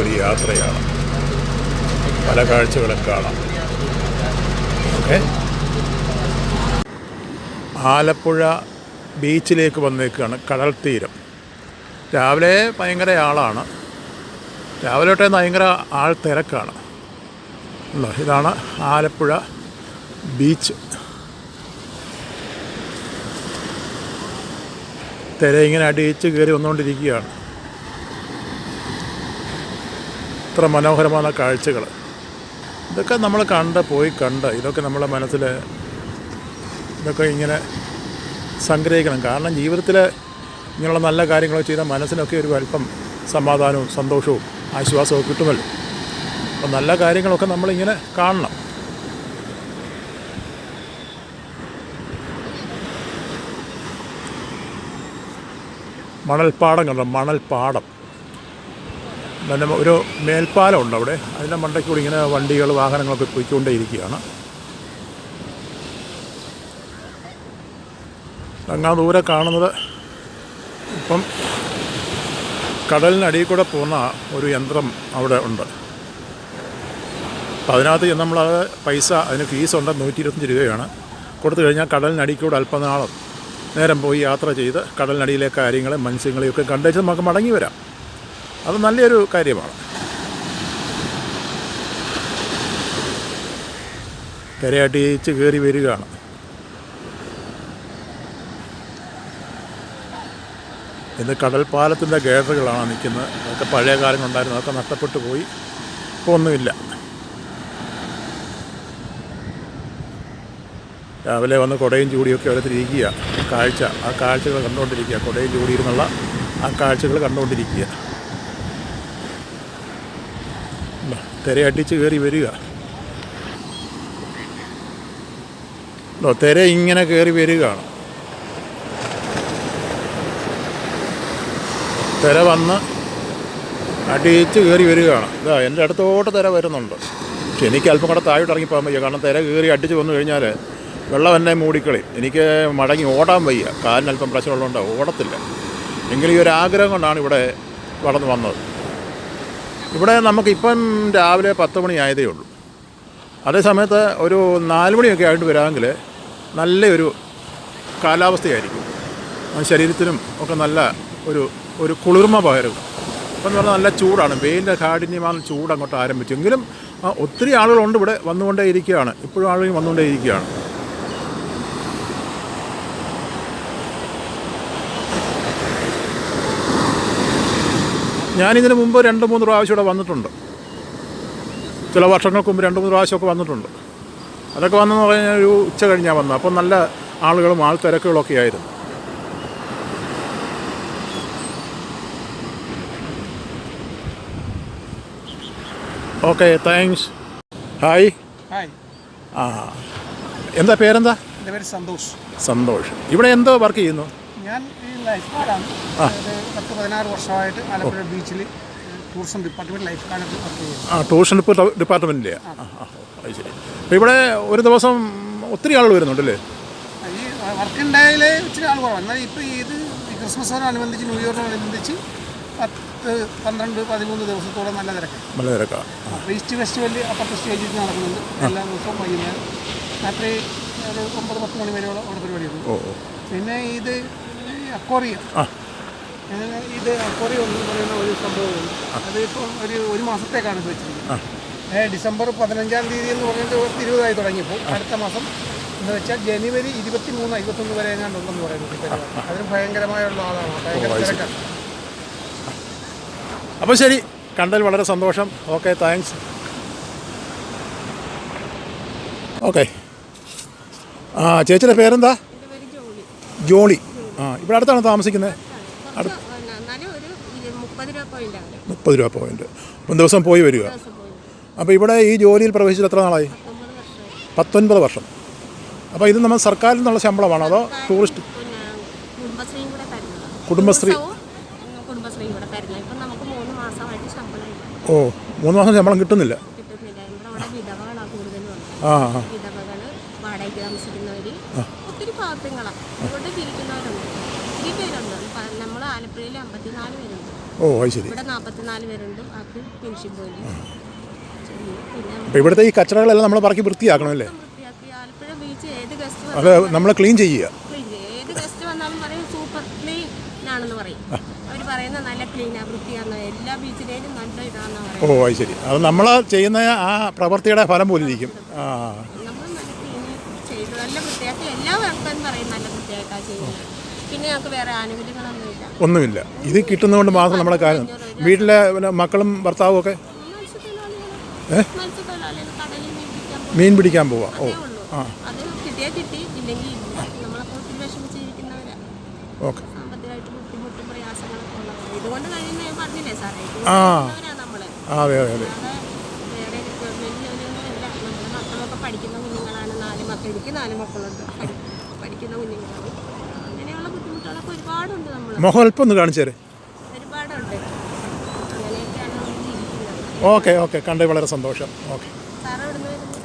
ഒരു യാത്രയാണ്. പല കാഴ്ചകളും കാണാം. ഓക്കെ, ആലപ്പുഴ ബീച്ചിലേക്ക് വന്നേക്കാണ്. കടൽ തീരം. രാവിലെ ഭയങ്കര ആളാണ്. രാവിലെ തൊട്ടേ ഭയങ്കര ആൾ തിരക്കാണ്. ഇതാണ് ആലപ്പുഴ ബീച്ച്. തിര ഇങ്ങനെ അടിയിച്ച് കയറി വന്നുകൊണ്ടിരിക്കുകയാണ്. ഇത്ര മനോഹരമായ കാഴ്ചകൾ. ഇതൊക്കെ നമ്മൾ കണ്ട് ഇതൊക്കെ നമ്മളെ മനസ്സിൽ ഇതൊക്കെ ഇങ്ങനെ സംഗ്രഹിക്കണം. കാരണം ജീവിതത്തിൽ ഇങ്ങനെയുള്ള നല്ല കാര്യങ്ങളൊക്കെ ചെയ്താൽ മനസ്സിനൊക്കെ ഒരു അല്പം സമാധാനവും സന്തോഷവും ആശ്വാസവും കിട്ടുമല്ലോ. അപ്പം നല്ല കാര്യങ്ങളൊക്കെ നമ്മളിങ്ങനെ കാണണം. മണൽപ്പാടം കണ്ടോ? മണൽപ്പാടം. പിന്നെ ഒരു മേൽപ്പാലം ഉണ്ട് അവിടെ. അതിൻ്റെ മണ്ടയ്ക്കൂടി ഇങ്ങനെ വണ്ടികൾ വാഹനങ്ങളൊക്കെ പോയിക്കൊണ്ടേയിരിക്കുകയാണ്. അങ്ങാ ദൂരെ കാണുന്നത് ഇപ്പം കടലിനടിയിൽ കൂടെ പോകുന്ന ഒരു യന്ത്രം അവിടെ ഉണ്ട്. അപ്പം അതിനകത്ത് നമ്മൾ പൈസ, അതിന് ഫീസുണ്ട്. 125 രൂപയാണ്. കൊടുത്തു കഴിഞ്ഞാൽ കടലിനടിയിൽ കൂടെ അല്പനാളം നേരം പോയി യാത്ര ചെയ്ത് കടലിനടിയിലെ കാര്യങ്ങളും മത്സ്യങ്ങളെയൊക്കെ കണ്ടേച്ച് നമുക്ക് മടങ്ങി വരാം. അത് നല്ലൊരു കാര്യമാണ്. തിരയടിച്ച് കയറി വരികയാണ്. ഇത് കടൽപ്പാലത്തിൻ്റെ ഗേഡറുകളാണ് നിൽക്കുന്നത്. അതൊക്കെ പഴയ കാലങ്ങളുണ്ടായിരുന്നു. അതൊക്കെ നഷ്ടപ്പെട്ടു പോയി. ഇപ്പോൾ ഒന്നുമില്ല. രാവിലെ വന്ന് കുടയും ചൂടിയൊക്കെ ഓരോരുത്തരിയ്ക്കുക. ആ കാഴ്ചകൾ കണ്ടുകൊണ്ടിരിക്കുക. കുടയും ചൂടിയിരുന്നുള്ള ആ കാഴ്ചകൾ കണ്ടുകൊണ്ടിരിക്കുക. തിരയടിച്ച് കയറി വരിക. തിര ഇങ്ങനെ കയറി വരികയാണ്. തിര വന്ന് അടിയിച്ച് കയറി വരികയാണ്. ഇതാ എൻ്റെ അടുത്തോട്ട് തിര വരുന്നുണ്ട്. പക്ഷെ എനിക്ക് അല്പം കൂടെ താഴോട്ട് ഇറങ്ങിപ്പോകാൻ വയ്യ. കാരണം തിര കയറി അടിച്ച് വന്നു കഴിഞ്ഞാൽ വെള്ളം എന്നെ മൂടിക്കളി. എനിക്ക് മടങ്ങി ഓടാൻ വയ്യ. കാലിന് അല്പം പ്രശ്നമുള്ളതുകൊണ്ട് ഓടത്തില്ല. എങ്കിലും ഈ ഒരു ആഗ്രഹം കൊണ്ടാണ് ഇവിടെ വളർന്നു വന്നത്. ഇവിടെ നമുക്കിപ്പം രാവിലെ 10 മണി ആയതേ ഉള്ളൂ. അതേ സമയത്ത് ഒരു 4 മണിയൊക്കെ ആയിട്ട് വരാമെങ്കിൽ നല്ലൊരു കാലാവസ്ഥയായിരിക്കും. ശരീരത്തിനും ഒക്കെ നല്ല ഒരു കുളിർമ പകരും. ഇപ്പം എന്ന് പറഞ്ഞാൽ നല്ല ചൂടാണ്. വെയിലിൻ്റെ കാഠിന്യമാണ്. ചൂട് അങ്ങോട്ട് ആരംഭിച്ചു. എങ്കിലും ഒത്തിരി ആളുകളുണ്ട് ഇവിടെ. വന്നുകൊണ്ടേ ഇരിക്കുകയാണ്. ഇപ്പോഴും ആളുകൾ വന്നുകൊണ്ടേ ഇരിക്കുകയാണ്. ഞാനിതിന് മുമ്പ് 2-3 പ്രാവശ്യം ഇവിടെ വന്നിട്ടുണ്ട്. ചില വർഷങ്ങൾക്ക് മുമ്പ് 2-3 പ്രാവശ്യമൊക്കെ വന്നിട്ടുണ്ട്. അതൊക്കെ വന്നെന്ന് പറഞ്ഞാൽ ഒരു ഉച്ച കഴിഞ്ഞാൽ വന്നത്. അപ്പം നല്ല ആളുകളും ആൾത്തിരക്കുകളൊക്കെ ആയിരുന്നു. Okay, thanks. ഹായ്. ആ, എന്താ പേരെന്താ? എൻ്റെ പേര് സന്തോഷ്. സന്തോഷ്. ഇവിടെ എന്തോ വർക്ക് ചെയ്യുന്നു? ഞാൻ ഈ ലൈഫ് ഗാർഡാണ്. 10-16 വർഷമായിട്ട് ആലപ്പുഴ ബീച്ചിൽ ടൂറിസം ഡിപ്പാർട്ട്മെൻറ്റ് ലൈഫ് ഗാർഡായിട്ട് വർക്ക് ചെയ്യുന്നു. ടൂറിസം ഡിപ്പാർട്ട്മെൻറ്റിലെ. അത് ശരി. അപ്പോൾ ഇവിടെ ഒരു ദിവസം ഒത്തിരി ആളുകൾ വരുന്നുണ്ടല്ലേ? ഈ വർക്കിംഗ് ഡേയിൽ ഇച്ചിരി ആൾ കുറവാണ്. എന്നാൽ ഇപ്പോൾ ഇത് ക്രിസ്മസിനോടനുബന്ധിച്ച് ന്യൂ ഇയറിനോടനുബന്ധിച്ച് 10-13 ദിവസത്തോളം നല്ല തിരക്കാണ്. ഈസ്റ്റ് ഫെസ്റ്റിവൽ അപ്പുറത്തെ സ്റ്റേജിൽ നടക്കുന്നുണ്ട്. എല്ലാ ദിവസവും വൈകുന്നേരം രാത്രി ഒരു 9-10 മണി വരെയുള്ള അവിടെ പരിപാടിയുണ്ട്. പിന്നെ ഇത് അക്വേറിയം. ഇത് അക്വേറിയം എന്ന് പറയുന്ന ഒരു സംഭവമുണ്ട്. അതിപ്പം ഒരു മാസത്തേക്കാണ് ഇത് വെച്ചിരിക്കുന്നത്. ഡിസംബർ 15-ാം തീയതി എന്ന് പറഞ്ഞിട്ട് 20 തുടങ്ങിയപ്പോൾ അടുത്ത മാസം എന്ന് വെച്ചാൽ ജനുവരി 23-21 വരെ എങ്ങാണ്ടുണ്ടെന്ന് പറയുന്നത്. അതിന് ഭയങ്കരമായുള്ള ആളാണ്. ഭയങ്കര തിരക്കാണ്. അപ്പോൾ ശരി, കണ്ടതിൽ വളരെ സന്തോഷം. Okay, thanks. ഓക്കെ. ചേച്ചിയുടെ പേരെന്താ? ജോളി. ഇവിടെ അടുത്താണ് താമസിക്കുന്നത്? 30 രൂപ പോയിൻ്റ്. അപ്പം ദിവസം പോയി വരിക. അപ്പോൾ ഇവിടെ ഈ ജോലിയിൽ പ്രവേശിച്ചിട്ട് എത്ര നാളായി? 19 വർഷം. അപ്പോൾ ഇത് നമ്മൾ സർക്കാരിൽ നിന്നുള്ള ശമ്പളമാണോ അതോ ടൂറിസ്റ്റ്? കുടുംബശ്രീ. ഓ, 3 മാസം ശമ്പളം കിട്ടുന്നില്ല. ഒത്തിരി പാവങ്ങളാണ്. ഇവിടെ ജീവിക്കുന്നവരുണ്ട്. ഒത്തിരി പേരുണ്ട്. നമ്മൾ ആലപ്പുഴയിൽ 54 പേരുണ്ട്. ഓ അത് ശരി. ഇവിടെ 44 പേരുണ്ട്. ആക്ക് പെൻഷൻ പോയില്ല. പിന്നെ അപ്പോൾ ഇവിടുത്തെ ഈ കച്ചറകളെല്ലാം നമ്മൾ പറക്കി വൃത്തിയാക്കണം അല്ലേ? വൃത്തിയാക്കി ആലപ്പുഴ ബീച്ച് ഏത് ഗസ്റ്റ് അത് നമ്മൾ ക്ലീൻ ചെയ്യുക. ഏത് ഗസ്റ്റ് വന്നാലും പറയും സൂപ്പർ ക്ലീൻ ആണെന്ന് പറയും. അവർ പറയുന്ന നല്ല ക്ലീനാണ്, വൃത്തിയാണെന്ന്. എല്ലാ ബീച്ചിലേലും നല്ല ഇതാണെന്ന് ഓ പറയും. അത് ശരി. അത് നമ്മൾ ചെയ്യുന്ന ആ പ്രവൃത്തിയുടെ ഫലം പോലെ ഇരിക്കും. ആ നമ്മൾ നല്ല ക്ലീൻ ചെയ്ത് നല്ല വൃത്തിയാക്കി എല്ലാ ആൾക്കാരും പറയും നല്ല വൃത്തിയായിട്ടാണ് ചെയ്യുന്നത്. പിന്നെ ഞങ്ങൾക്ക് വേറെ ആനുകൂല്യങ്ങളൊന്നുമില്ല. ഒന്നുമില്ല. ഇത് കിട്ടുന്നതുകൊണ്ട് മാത്രം നമ്മുടെ കാര്യം. വീട്ടിലെ പിന്നെ മക്കളും ഭർത്താവും ഒക്കെ മത്സ്യത്തൊഴിലാളികൾ കടലിൽ മീൻ പിടിക്കാൻ പോവാം. ഓ ആ അത് കിട്ടിയാൽ കിട്ടി, ഇല്ലെങ്കിൽ ഇല്ല. നമ്മളപ്പോൾ ഒത്തിരി വിഷമിച്ചിരിക്കുന്നവരാണ്. ഓക്കെ. സാമ്പത്തികമായിട്ട് ബുദ്ധിമുട്ടും പ്രയാസങ്ങളൊക്കെ ഉള്ളവരാണ്. ഇതുകൊണ്ട് കഴിയുന്ന ഞാൻ പറഞ്ഞില്ലേ സാറേ, ആ നമ്മൾ അതെ അതെ അതെ. വേറെ ഗവൺമെൻറ് ജോലിയൊന്നുമില്ല. നമ്മുടെ മക്കളൊക്കെ പഠിക്കുന്ന കുഞ്ഞുങ്ങളാണ്. 4 മക്കൾ, എനിക്ക് 4 മക്കളുണ്ട്. പഠിക്കുന്ന കുഞ്ഞുങ്ങളാണ്. അങ്ങനെയുള്ള ബുദ്ധിമുട്ടുകളൊക്കെ ഒരുപാടുണ്ട്. നമ്മൾ മുഖം അല്പം ഒന്ന് കാണിച്ചു തരേ. ഒരുപാടുണ്ട്. അങ്ങനെയൊക്കെയാണ് നമ്മൾ ജീവിക്കുന്നത്. ഓക്കെ ഓക്കെ, കണ്ടേ വളരെ സന്തോഷം. ഓക്കെ. സാറ് ഇവിടുന്ന് വരുന്നത്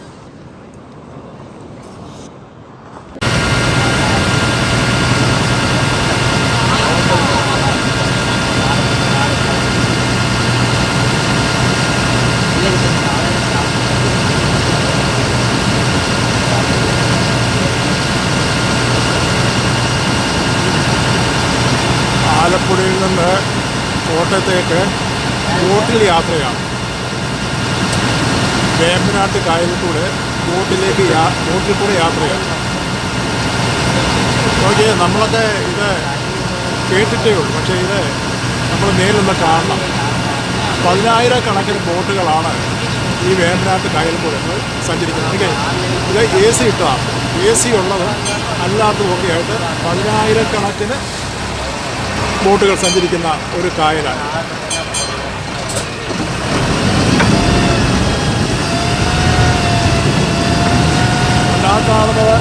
ആലപ്പുഴയിൽ നിന്ന് കോട്ടയത്തേക്ക് ബോട്ടിൽ യാത്രയാണ്. വേമ്പനാട്ട് കായലിൽ കൂടെ ബോട്ടിൽ കൂടെ യാത്രയാണ്. ഓക്കെ, നമ്മളൊക്കെ ഇത് കേട്ടിട്ടേ ഉള്ളൂ, പക്ഷേ ഇത് നമ്മൾ നേരിലൊന്ന് കാണണം. 10,000-കണക്കിന് ബോട്ടുകളാണ് ഈ വേമ്പനാട്ട് കായലിൽ കൂടെ സഞ്ചരിക്കുന്നത്. ഇത് AC ഇട്ടതാണ്. AC ഉള്ളത് അല്ലാത്തതൊക്കെ ആയിട്ട് 10,000-കണക്കിന് ബോട്ടുകൾ സഞ്ചരിക്കുന്ന ഒരു കായലാണ്. ആ കാണുന്നത്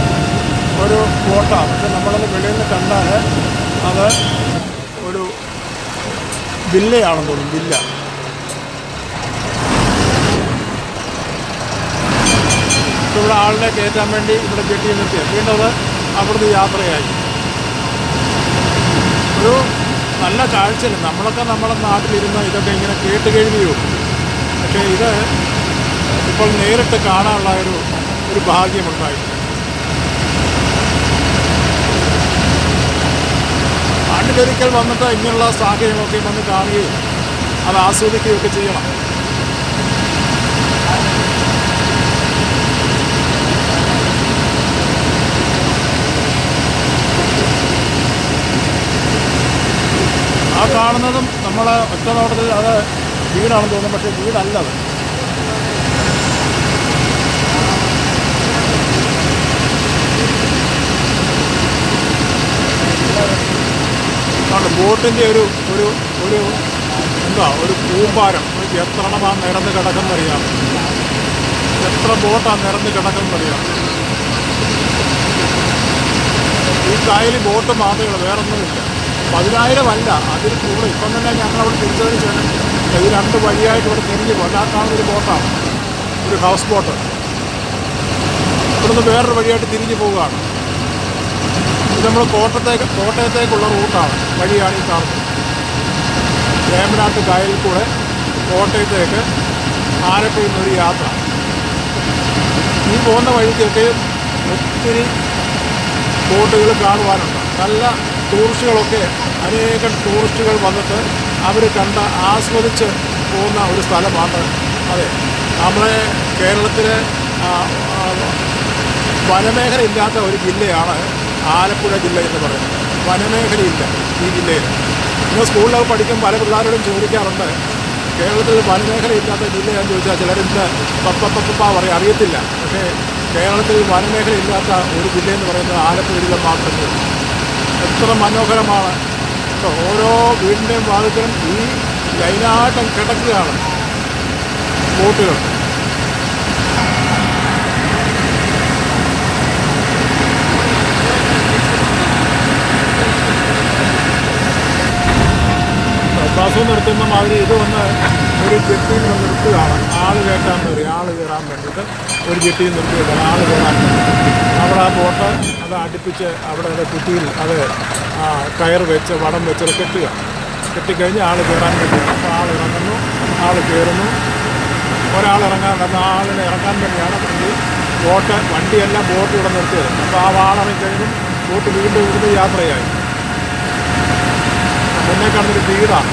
ഒരു ബോട്ടാണ്. പക്ഷെ നമ്മളത് വെളിയിൽ നിന്ന് കണ്ടാൽ അത് ഒരു വില്ലയാണെന്ന് തോന്നും. വില്ല. ഇവിടെ ആളിനെ കയറ്റാൻ വേണ്ടി ഇവിടെ ജെട്ടിയിൽ നിർത്തിയ വീണ്ടും അത് അവിടുന്ന് യാത്രയായി. ഒരു നല്ല കാഴ്ചയില്ല. നമ്മളൊക്കെ നമ്മുടെ നാട്ടിലിരുന്ന് ഇതൊക്കെ ഇങ്ങനെ കേട്ട് കഴിയുകയുള്ളൂ. പക്ഷേ ഇത് ഇപ്പോൾ നേരിട്ട് കാണാനുള്ള ഒരു ഭാഗ്യമുണ്ടായി. ആണ്ടിലൊരിക്കൽ വന്നിട്ട് ഇങ്ങനെയുള്ള സാഹചര്യങ്ങളൊക്കെ വന്ന് കാണുകയും അത് ആസ്വദിക്കുകയൊക്കെ ചെയ്യണം. ആ കാണുന്നതും നമ്മൾ ഒറ്റ നോട്ടത്തിൽ അത് വീടാണെന്ന് തോന്നും, പക്ഷേ വീടല്ലത്. ബോട്ടിൻ്റെ ഒരു കൂമ്പാരം. എത്ര എണ്ണം ആ നിരന്ന് കിടക്കുന്നറിയാം. എത്ര ബോട്ടാണ് നിരന്ന് കിടക്കുന്നറിയാം. ഈ കായലിൽ ബോട്ട് മാത്രമേ വേറൊന്നുമില്ല. 10,000 അല്ല, അതിൽ കൂടുതൽ. ഇപ്പം തന്നെ ഞങ്ങളവിടെ തിരിച്ചതിന് ശേഷം ഇത് 2 വഴിയായിട്ട് ഇവിടെ തിരിഞ്ഞ് പോകും. ആ കാണുന്നൊരു ബോട്ടാണ്, ഒരു ഹൗസ് ബോട്ട്. ഇവിടുന്ന് വേറൊരു വഴിയായിട്ട് തിരിഞ്ഞ് പോവുകയാണ്. ഇത് നമ്മൾ കോട്ടയത്തേക്കുള്ള റൂട്ടാണ്, വഴിയാണ് ഈ കാണുന്നത്. വേമ്പനാട്ട് കായലിൽ കൂടെ കോട്ടയത്തേക്ക് ആലപ്പുഴയിൽ നിന്നൊരു യാത്ര. ഈ പോകുന്ന വഴിക്കൊക്കെ ഒത്തിരി ബോട്ടുകൾ കാണുവാനുണ്ട്. നല്ല ടൂറിസ്റ്റുകളൊക്കെ, അനേകം ടൂറിസ്റ്റുകൾ വന്നിട്ട് അവർ കണ്ട് ആസ്വദിച്ച് പോകുന്ന ഒരു സ്ഥലമാണ്. അതെ, നമ്മുടെ കേരളത്തിലെ വനമേഖല ഇല്ലാത്ത ഒരു ജില്ലയാണ് ആലപ്പുഴ ജില്ല എന്ന് പറയുന്നത്. വനമേഖലയില്ല ഈ ജില്ലയിൽ. ഇന്ന് സ്കൂളിലൊക്കെ പഠിക്കും പല പിള്ളേരോടും ചോദിക്കാറുണ്ട്, കേരളത്തിൽ വനമേഖല ഇല്ലാത്ത ജില്ലയാണെന്ന് ചോദിച്ചാൽ ചിലരിന്ന് പറയും അറിയത്തില്ല. പക്ഷേ കേരളത്തിൽ വനമേഖല ഇല്ലാത്ത ഒരു ജില്ലയെന്ന് പറയുന്നത് ആലപ്പുഴ ജില്ല മാത്രമേ ഉള്ളൂ. എത്ര മനോഹരമാണ്. ഓരോ വീടിൻ്റെയും വാതിക്കലും ഈ ലൈനാട്ടം കിടക്കുകയാണ് ബോട്ടുകൾ. ബസ് നിർത്തുമ്പം അവർ ഇത് വന്ന് ഒരു ജെട്ടിയിൽ വന്ന് നിർത്തുകയാണ്. ആൾ കയറ്റാൻ വരും, ആൾ കയറാൻ വേണ്ടിയിട്ട് ഒരു ജെട്ടിയിൽ നിർത്തുകയാണ് ആൾ കയറാൻ വേണ്ടി. അവിടെ ആ ബോട്ട് അത് അടുപ്പിച്ച് അവിടെ കുറ്റിയിൽ അത് കയർ വെച്ച് വടം വെച്ചത് കെട്ടുക. എത്തിക്കഴിഞ്ഞ് ആൾ കയറാൻ വേണ്ടിയാണ്. അപ്പോൾ ആൾ ഇറങ്ങുന്നു, ആൾ കയറുന്നു, ഒരാൾ ഇറങ്ങാൻ ആളിനെ ഇറങ്ങാൻ വേണ്ടിയാണ് ഈ വണ്ടിയെല്ലാം ബോട്ട് ഇവിടെ നിർത്തിയത്. അപ്പോൾ ആ വാളിറങ്ങിക്കഴിഞ്ഞും ബോട്ട് വീണ്ടും ഇവിടുന്ന് യാത്രയായി. മുന്നേ കാണുന്നൊരു വീടാണ്.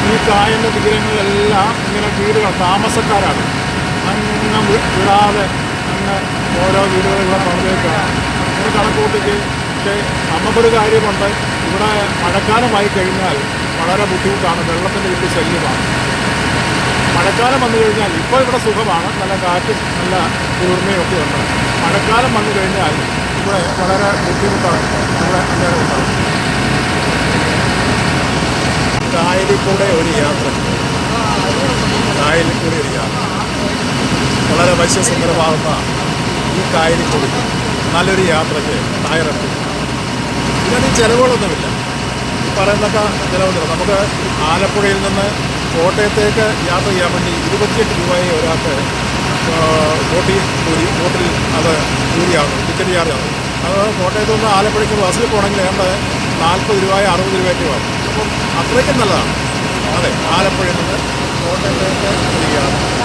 ഈ കായലിൻ്റെ തീരങ്ങളിലെല്ലാം ഇങ്ങനെ വീടുകൾ, താമസക്കാരാണ്. അങ്ങ് വിടാതെ അങ്ങ് ഓരോ വീടുകൾ ഇവിടെ പണിതേക്കാണ്. നമ്മൾ കണക്കൂട്ടിക്ക്. പക്ഷേ നമുക്കൊരു കാര്യമുണ്ട്, ഇവിടെ മഴക്കാലമായി കഴിഞ്ഞാൽ വളരെ ബുദ്ധിമുട്ടാണ്, വെള്ളത്തിൻ്റെ വലിയ ശല്യമാണ്. മഴക്കാലം വന്നു കഴിഞ്ഞാൽ ഇപ്പോൾ ഇവിടെ സുഖമാണ്, നല്ല കാറ്റും നല്ല കുളിർമയൊക്കെ ഉണ്ട്. മഴക്കാലം വന്നു കഴിഞ്ഞാൽ ഇവിടെ വളരെ ബുദ്ധിമുട്ടാണ്. ഇവിടെ അന്നേരം ഉണ്ടാകും. കായലിൽ കൂടെ ഒരു യാത്ര, കായലിൽ കൂടെ ഒരു യാത്ര വളരെ വശ്യസുന്ദരമാകുന്ന ഈ കായലിൽ കൂടി നല്ലൊരു യാത്രയ്ക്ക് തയ്യാറെടുത്തു. ഇതിനധികം ചിലവുകളൊന്നുമില്ല. ഈ പറയുന്നൊക്കെ ചിലവൊന്നുമില്ല. നമുക്ക് ആലപ്പുഴയിൽ നിന്ന് കോട്ടയത്തേക്ക് യാത്ര ചെയ്യാൻ വേണ്ടി 28 രൂപയെ ഒരാൾക്ക് ബോട്ടിൽ അത് കൂലിയാകും, ടിക്കറ്റ് ചാർജാകും. അത് കോട്ടയത്ത് നിന്ന് ആലപ്പുഴയ്ക്ക് ബസ്സിൽ പോകണമെങ്കിൽ ഏതാണ്ട് 40 രൂപയോ 60 രൂപയൊക്കെ ആകും. അപ്പം അത്രയ്ക്കും നല്ലതാണ്. അതെ, ആലപ്പുഴയിൽ നിന്ന് കോട്ടയത്തേക്ക് ഒരു യാത്ര.